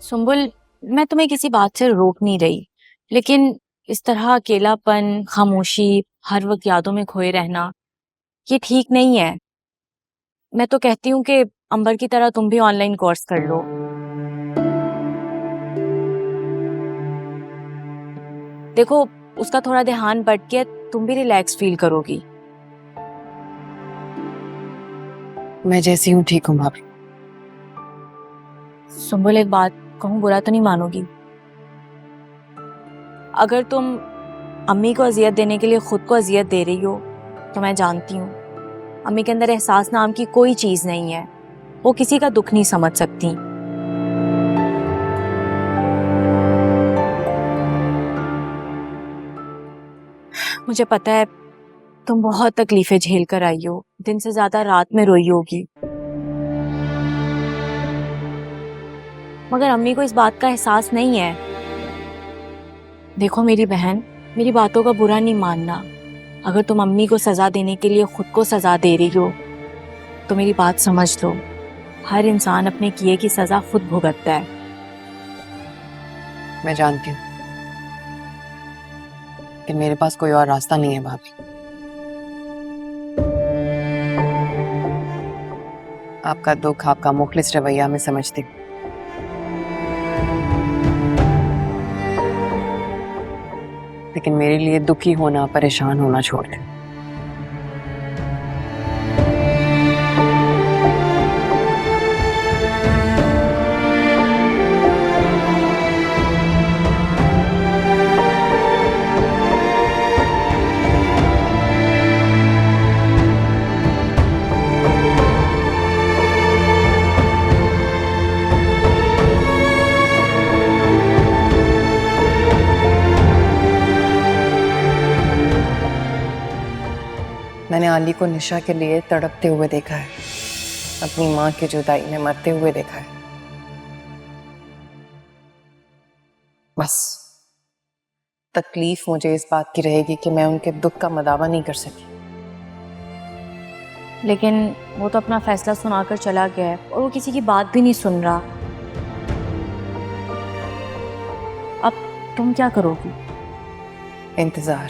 सुम्बुल, मैं तुम्हें किसी बात से रोक नहीं रही, लेकिन इस तरह अकेलापन, खामोशी, हर वक्त यादों में खोए रहना, ये ठीक नहीं है। मैं तो कहती हूँ कि अंबर की तरह तुम भी ऑनलाइन कोर्स कर लो। देखो, उसका थोड़ा ध्यान भटक के तुम भी रिलैक्स फील करोगी। मैं जैसी हूँ ठीक हूँ भाभी। सुम्बुल, एक बात कहूँ, बुरा तो नहीं मानोगी? अगर तुम अम्मी को अजियत देने के लिए खुद को अजियत दे रही हो तो मैं जानती हूँ अम्मी के अंदर एहसास नाम की कोई चीज नहीं है। वो किसी का दुख नहीं समझ सकती। मुझे पता है तुम बहुत तकलीफें झेल कर आई हो, दिन से ज्यादा रात में रोई होगी, मगर अम्मी को इस बात का एहसास नहीं है। देखो मेरी बहन, मेरी बातों का बुरा नहीं मानना। अगर तुम अम्मी को सजा देने के लिए खुद को सजा दे रही हो तो मेरी बात समझ लो। हर इंसान अपने किए की सजा खुद भुगतता है। मैं जानती हूँ कि मेरे पास कोई और रास्ता नहीं है भाभी। आपका दुख, आपका मुखलिस रवैया मैं समझती हूँ, लेकिन मेरे लिए दुखी होना, परेशान होना छोड़ दें। मैंने आली को निशा के लिए तड़पते हुए देखा है, अपनी माँ की जुदाई में मरते हुए देखा है। बस तकलीफ मुझे इस बात की रहेगी कि मैं उनके दुख का मदावा नहीं कर सकी। लेकिन वो तो अपना फैसला सुनाकर चला गया है और वो किसी की बात भी नहीं सुन रहा। अब तुम क्या करोगी? इंतजार,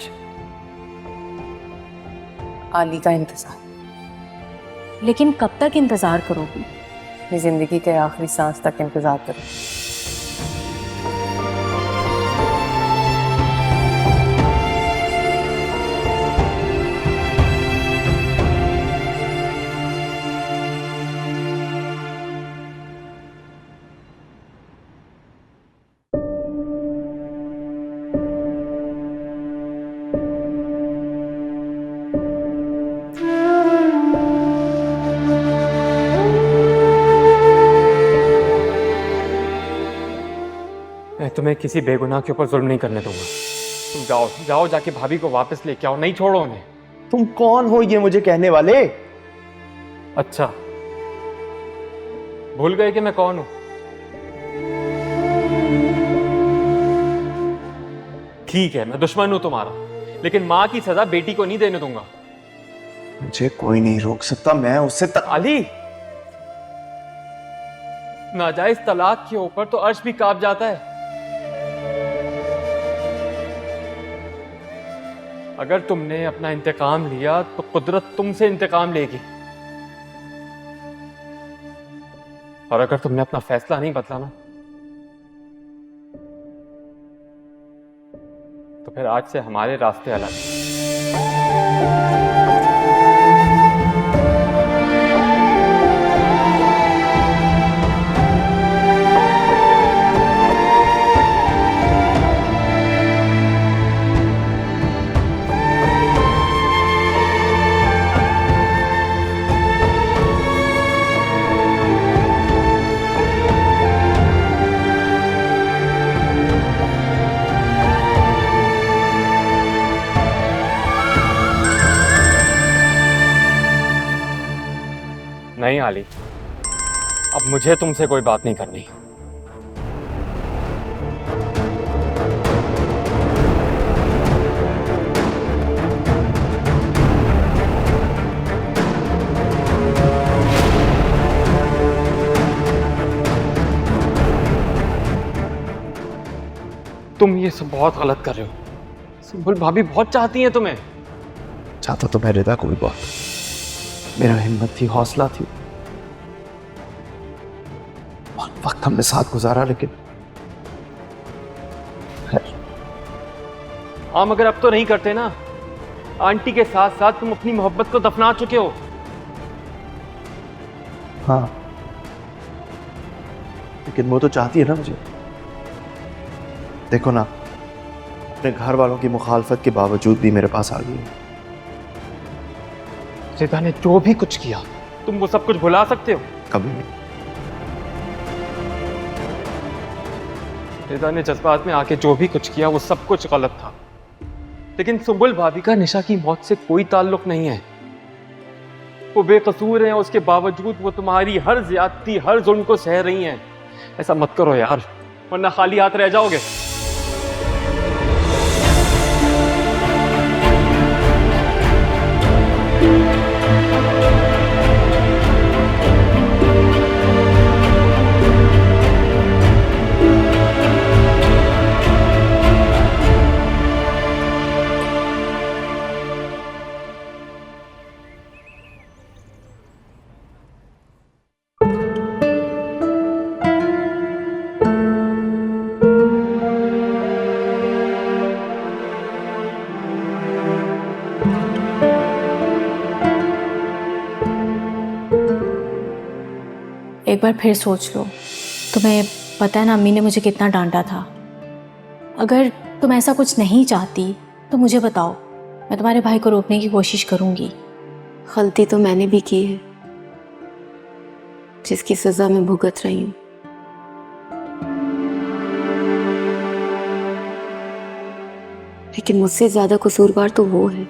आली का इंतजार। लेकिन कब तक इंतजार करोगी? अपनी जिंदगी के आखिरी सांस तक इंतजार करूं। मैं तुम्हें किसी बेगुनाह के ऊपर जुल्म नहीं करने दूंगा। तुम जाओ जाओ, जाके भाभी को वापस लेके आओ, नहीं छोड़ो उन्हें। तुम कौन हो ये मुझे कहने वाले? अच्छा, भूल गए कि मैं कौन हूं? ठीक है, मैं दुश्मन हूं तुम्हारा, लेकिन मां की सजा बेटी को नहीं देने दूंगा। मुझे कोई नहीं रोक सकता, मैं उससे अली, नाजायज तलाक के ऊपर तो अर्श भी कांप जाता है। अगर तुमने अपना इंतकाम लिया तो कुदरत तुमसे इंतकाम लेगी, और अगर तुमने अपना फैसला नहीं बदला ना, तो फिर आज से हमारे रास्ते अलग हैं। नहीं आली, अब मुझे तुमसे कोई बात नहीं करनी। तुम ये सब बहुत गलत कर रहे हो। सुंबुल भाभी बहुत चाहती हैं तुम्हें। चाहता तो मैं रिदा को भी बहुत, मेरा हिम्मत थी, हौसला थी, बहुत वक्त हमने साथ गुजारा, लेकिन हाँ, मगर अब तो नहीं करते ना। आंटी के साथ साथ तुम अपनी मोहब्बत को दफना चुके हो। हाँ, लेकिन वो तो चाहती है ना मुझे। देखो ना, अपने घर वालों की मुखालफत के बावजूद भी मेरे पास आ गई है। रिदा ने जो भी कुछ किया, तुम वो सब कुछ भुला सकते हो? कभी नहीं। रिदा ने जज्बात में आके जो भी कुछ किया वो सब कुछ गलत था। लेकिन सुंबुल भाभी का निशा की मौत से कोई ताल्लुक नहीं है। वो बेकसूर है, उसके बावजूद वो तुम्हारी हर ज्यादती, हर जुल्म को सह रही हैं। ऐसा मत करो यार, वरना खाली हाथ रह जाओगे। एक बार फिर सोच लो। तुम्हें पता है ना, अम्मी ने मुझे कितना डांटा था। अगर तुम ऐसा कुछ नहीं चाहती तो मुझे बताओ, मैं तुम्हारे भाई को रोकने की कोशिश करूंगी। गलती तो मैंने भी की है, जिसकी सजा मैं भुगत रही हूँ। लेकिन मुझसे ज्यादा कसूरवार तो वो है।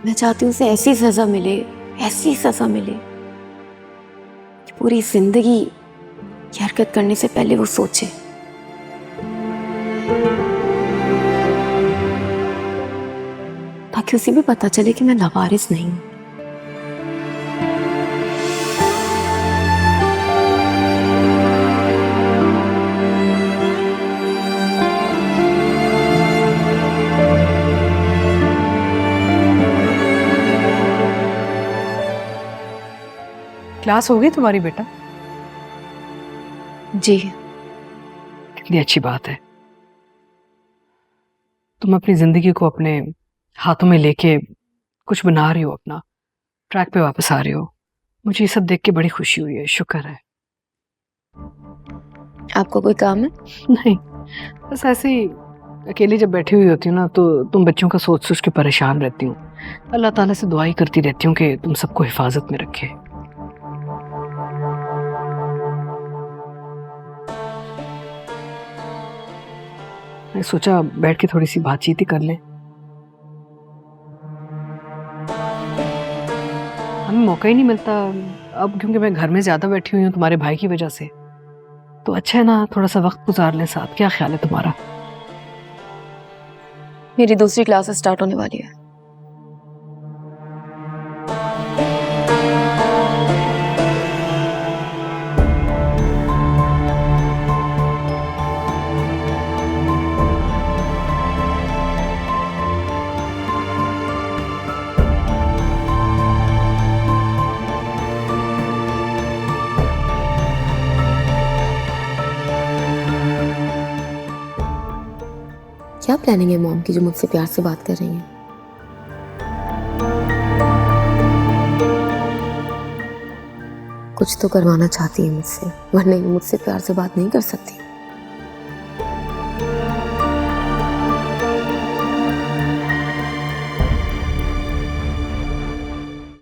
मैं चाहती हूँ उसे ऐसी सजा मिले, ऐसी सजा मिले कि पूरी जिंदगी ये हरकत करने से पहले वो सोचे। ताकि उसे भी पता चले कि मैं लावारिस नहीं हूं। क्लास हो गई तुम्हारी बेटा? जी कितनी अच्छी बात है। तुम अपनी जिंदगी को अपने हाथों में लेके कुछ बना रही हो, अपना ट्रैक पे वापस आ रही हो। मुझे ये सब देख के बड़ी खुशी हुई है, शुक्र है। आपको कोई काम है? नहीं, बस ऐसे ही अकेली जब बैठी हुई होती हूँ ना, तो तुम बच्चों का सोच सोच के परेशान रहती हूँ। अल्लाह ताला से दुआई करती रहती हूँ कि तुम सबको हिफाजत में रखे। मैं सोचा बैठ के थोड़ी सी बातचीत ही कर लें। हमें मौका ही नहीं मिलता अब, क्योंकि मैं घर में ज्यादा बैठी हुई हूँ तुम्हारे भाई की वजह से। तो अच्छा है ना, थोड़ा सा वक्त गुजार लें साथ। क्या ख्याल है तुम्हारा? मेरी दूसरी क्लास स्टार्ट होने वाली है। क्या प्लानिंग है मॉम की जो मुझसे प्यार से बात कर रही हैं? कुछ तो करवाना चाहती है मुझसे, वरना ये मुझसे प्यार से बात नहीं कर सकती।